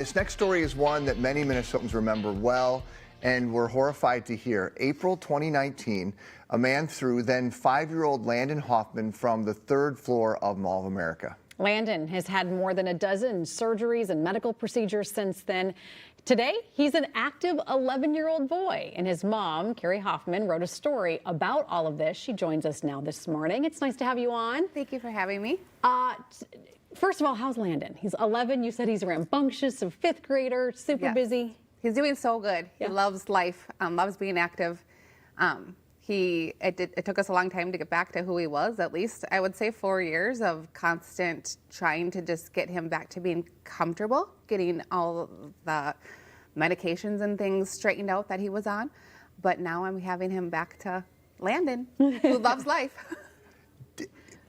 This next story is one that many Minnesotans remember well and were horrified to hear. April 2019, a man threw then 5-year-old Landon Hoffman from the 3rd floor of Mall of America. Landon has had more than a dozen surgeries and medical procedures since then. Today, he's an active 11-year-old boy, and his mom, Carrie Hoffman, wrote a story about all of this. She joins us now this morning. It's nice to have you on. Thank you for having me. First of all, how's Landon? He's 11. You said he's rambunctious, a 5th grader, super busy. He's doing so good. Yeah. He loves life, loves being active. It took us a long time to get back to who he was, at least I would say 4 years of constant trying to just get him back to being comfortable, getting all the medications and things straightened out that he was on. But now I'm having him back to Landon, who loves life.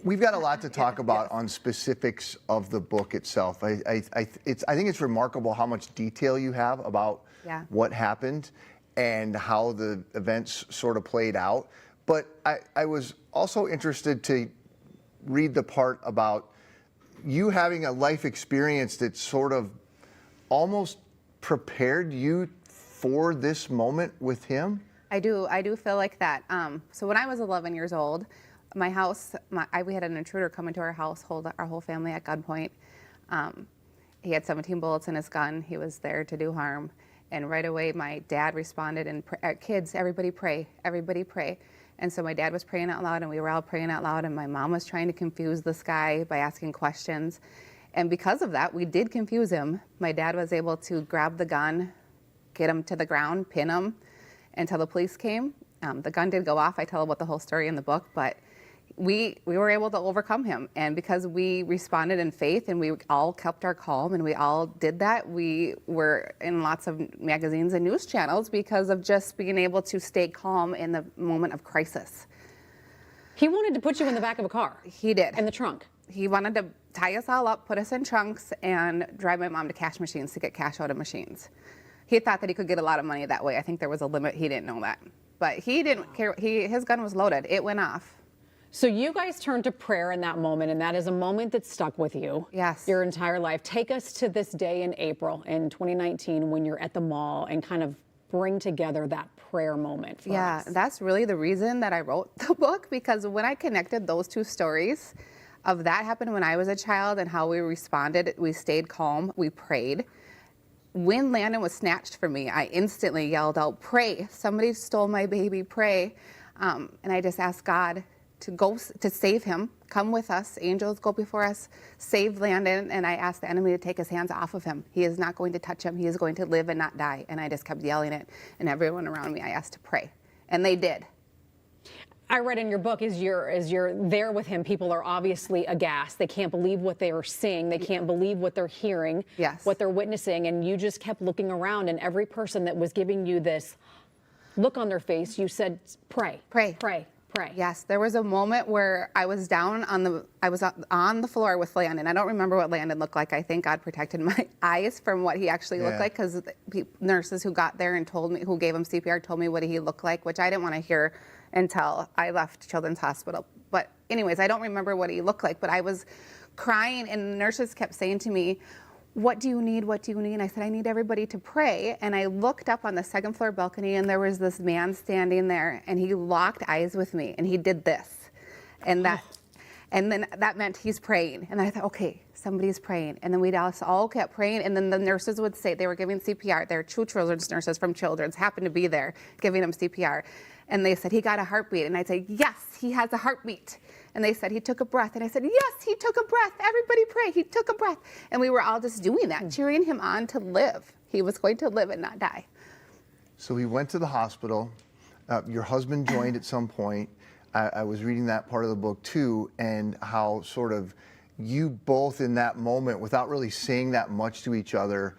We've got a lot to talk about on specifics of the book itself. I think it's remarkable how much detail you have about what happened and how the events sort of played out. But I was also interested to read the part about you having a life experience that sort of almost prepared you for this moment with him. I do feel like that. So when I was 11 years old, my house, we had an intruder come into our house, hold our whole family at gunpoint. He had 17 bullets in his gun. He was there to do harm. And right away, my dad responded and kids, everybody pray, everybody pray. And so my dad was praying out loud and we were all praying out loud and my mom was trying to confuse this guy by asking questions. And because of that, we did confuse him. My dad was able to grab the gun, get him to the ground, pin him until the police came. The gun did go off. I tell about the whole story in the book, but we were able to overcome him. And because we responded in faith and we all kept our calm and we all did that, we were in lots of magazines and news channels because of just being able to stay calm in the moment of crisis. He wanted to put you in the back of a car. He did. In the trunk. He wanted to tie us all up, put us in trunks, and drive my mom to cash machines to get cash out of machines. He thought that he could get a lot of money that way. I think there was a limit. He didn't know that. But he didn't care. His gun was loaded. It went off. So you guys turned to prayer in that moment, and that is a moment that stuck with you. Yes. Your entire life. Take us to this day in April in 2019 when you're at the mall and kind of bring together that prayer moment for us. That's really the reason that I wrote the book, because when I connected those two stories of that happened when I was a child and how we responded, we stayed calm, we prayed. When Landon was snatched from me, I instantly yelled out, pray, somebody stole my baby, pray. And I just asked God to go to save him, come with us, angels go before us, save Landon, and I asked the enemy to take his hands off of him. He is not going to touch him, he is going to live and not die. And I just kept yelling it, and everyone around me I asked to pray, and they did. I read in your book, as you're there with him, people are obviously aghast. They can't believe what they are seeing. They can't believe what they're hearing, what they're witnessing. And you just kept looking around, and every person that was giving you this look on their face, you said, pray, pray, pray, pray. Yes, there was a moment where I was down on the floor with Landon. I don't remember what Landon looked like. I think God protected my eyes from what he actually looked like, because nurses who got there and told me, who gave him CPR, told me what he looked like, which I didn't want to hear until I left Children's Hospital. But anyways, I don't remember what he looked like, but I was crying and the nurses kept saying to me, what do you need? What do you need? And I said, I need everybody to pray. And I looked up on the 2nd floor balcony and there was this man standing there and he locked eyes with me and he did this. And then that meant he's praying. And I thought, okay, somebody's praying. And then we all kept praying. And then the nurses would say, they were giving CPR. They're true children's nurses from Children's, happened to be there giving him CPR. And they said, he got a heartbeat. And I'd say, yes, he has a heartbeat. And they said, he took a breath. And I said, yes, he took a breath. Everybody pray. He took a breath. And we were all just doing that, cheering him on to live. He was going to live and not die. So he went to the hospital. Your husband joined at some point. I was reading that part of the book too, and how sort of you both in that moment, without really saying that much to each other,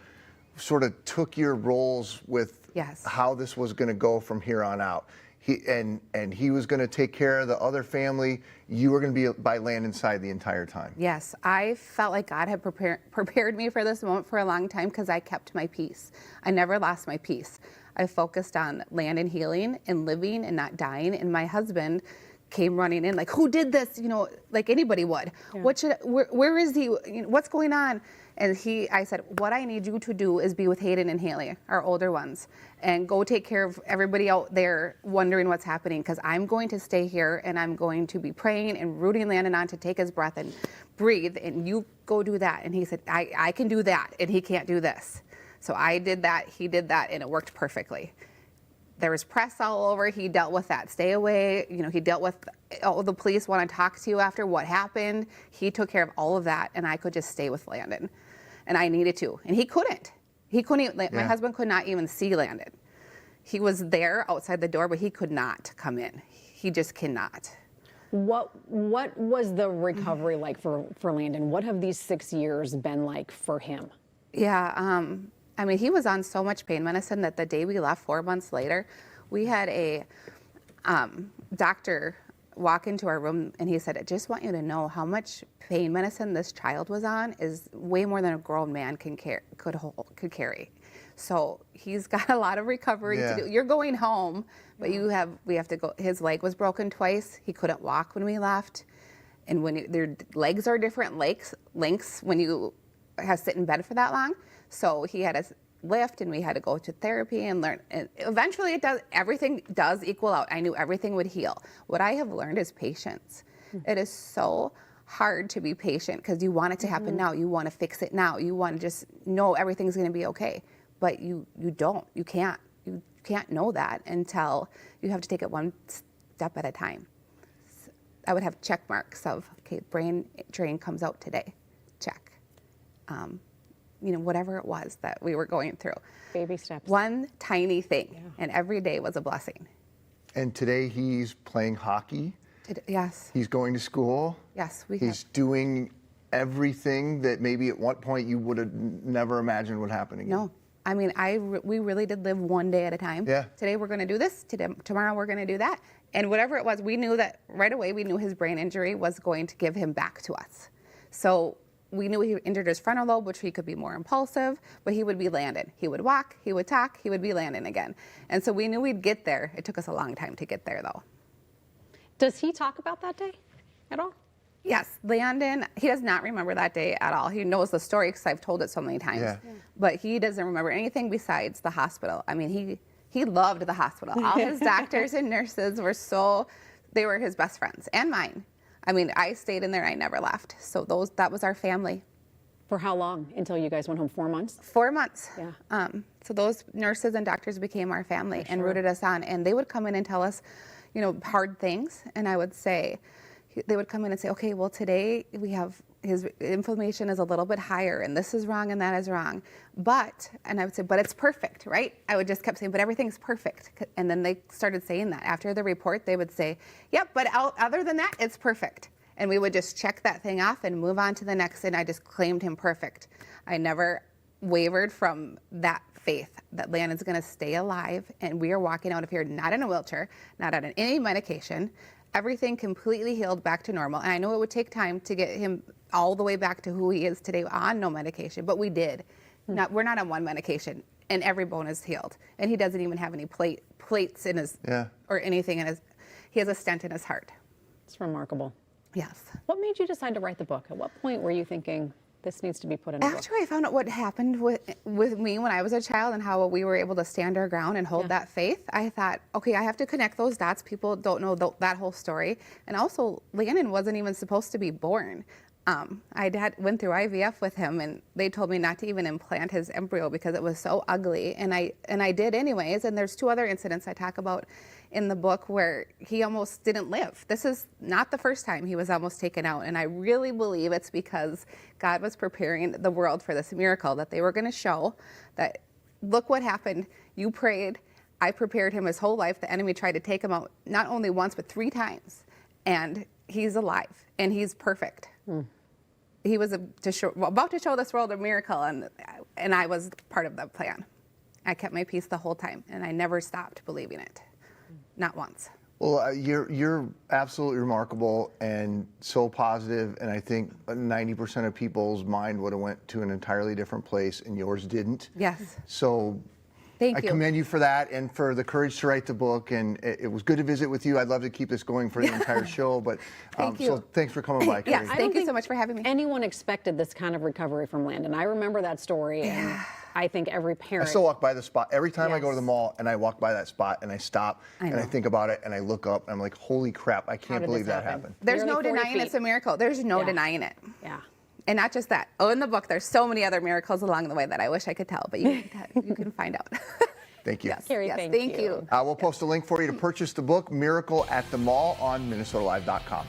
sort of took your roles with how this was going to go from here on out. He was going to take care of the other family. You were going to be by Landon's side the entire time. Yes, I felt like God had prepared me for this moment for a long time because I kept my peace. I never lost my peace. I focused on Landon healing and living and not dying. And my husband came running in like, who did this? You know, like anybody would. Yeah. Where is he? What's going on? And I said, what I need you to do is be with Hayden and Haley, our older ones, and go take care of everybody out there wondering what's happening, because I'm going to stay here and I'm going to be praying and rooting Landon on to take his breath and breathe, and you go do that. And he said, I can do that, and he can't do this. So I did that, he did that, and it worked perfectly. There was press all over. He dealt with that. Stay away. You know, he dealt with, oh, the police want to talk to you after what happened. He took care of all of that, and I could just stay with Landon. And I needed to. And he couldn't. He couldn't even, my husband could not even see Landon. He was there outside the door, but he could not come in. He just cannot. What was the recovery like for Landon? What have these 6 years been like for him? Yeah, I mean, he was on so much pain medicine that the day we left, 4 months later, we had a doctor walk into our room, and he said, I just want you to know how much pain medicine this child was on is way more than a grown man could carry. So he's got a lot of recovery to do. You're going home, but we have to go. His leg was broken twice. He couldn't walk when we left. And when their legs are different lengths when you have sit in bed for that long. So he had a lift, and we had to go to therapy and learn. And eventually, everything does equal out. I knew everything would heal. What I have learned is patience. It is so hard to be patient because you want it to happen now. You want to fix it now. You want to just know everything's going to be okay. But you don't. You can't. You can't know that until you have to take it one step at a time. So I would have check marks of, okay, brain drain comes out today. Check. You know, whatever it was that we were going through. Baby steps. One tiny thing, and every day was a blessing. And today he's playing hockey. Yes. He's going to school. Yes, He's doing everything that maybe at one point you would have never imagined would happen again. No. I mean, we really did live one day at a time. Yeah. Today we're going to do this. Tomorrow we're going to do that. And whatever it was, we knew that right away. We knew his brain injury was going to give him back to us. So we knew he injured his frontal lobe, which he could be more impulsive, but he would be Landon. He would walk, he would talk, he would be Landon again. And so we knew we'd get there. It took us a long time to get there, though. Does he talk about that day at all? Yes, Landon, he does not remember that day at all. He knows the story because I've told it so many times. Yeah. But he doesn't remember anything besides the hospital. I mean, he loved the hospital. All his doctors and nurses they were his best friends and mine. I mean, I stayed in there. I never left. So that was our family. For how long? Until you guys went home? 4 months? 4 months. Yeah. So those nurses and doctors became our family and rooted us on. And they would come in and tell us, you know, hard things. And they would come in and say, okay, well, today his inflammation is a little bit higher, and this is wrong and that is wrong. And I would say, but it's perfect, right? I would just kept saying, but everything's perfect. And then they started saying that. After the report, they would say, yep, but other than that, it's perfect. And we would just check that thing off and move on to the next, and I just claimed him perfect. I never wavered from that faith that Landon's going to stay alive, and we are walking out of here not in a wheelchair, not on any medication. Everything completely healed back to normal. And I know it would take time to get him all the way back to who he is today on no medication, but we did. We're not on one medication, and every bone is healed. And he doesn't even have any plates in his, or anything in his, he has a stent in his heart. It's remarkable. Yes. What made you decide to write the book? At what point were you thinking, this needs to be put in a book? After I found out what happened with me when I was a child and how we were able to stand our ground and hold that faith, I thought, okay, I have to connect those dots. People don't know that whole story. And also, Landon wasn't even supposed to be born. I went through IVF with him, and they told me not to even implant his embryo because it was so ugly, and I did anyways. And there's 2 other incidents I talk about in the book where he almost didn't live. This is not the first time he was almost taken out, and I really believe it's because God was preparing the world for this miracle that they were going to show that, look what happened. You prayed. I prepared him his whole life. The enemy tried to take him out not only once but 3 times, and he's alive and he's perfect. He was about to show this world a miracle, and I was part of that plan. I kept my peace the whole time, and I never stopped believing it, not once. Well, you're absolutely remarkable and so positive, and I think 90% of people's mind would have went to an entirely different place, and yours didn't. Yes. So Thank I you. commend you for that and for the courage to write the book. And it was good to visit with you. I'd love to keep this going for the entire show. But Thank you. So thanks for coming by, Yes, Carrie. thank you so much for having me. Anyone expected this kind of recovery from Landon? I remember that story, and I think every I parent. still walk by the spot every time I go to the Yes. mall, and I walk by that spot and I stop and I think about it and I look up and I'm like, holy crap, I can't did believe this that happen? happened. There's no Nearly 40 denying feet. it's a miracle. There's no denying it. Yeah. And not just that. Oh, in the book, there's so many other miracles along the way that I wish I could tell, but you can find out. Thank you. Yes, Carrie, yes, thank thank you. you. We'll post a link for you to purchase the book, Miracle at the Mall, on MinnesotaLive.com.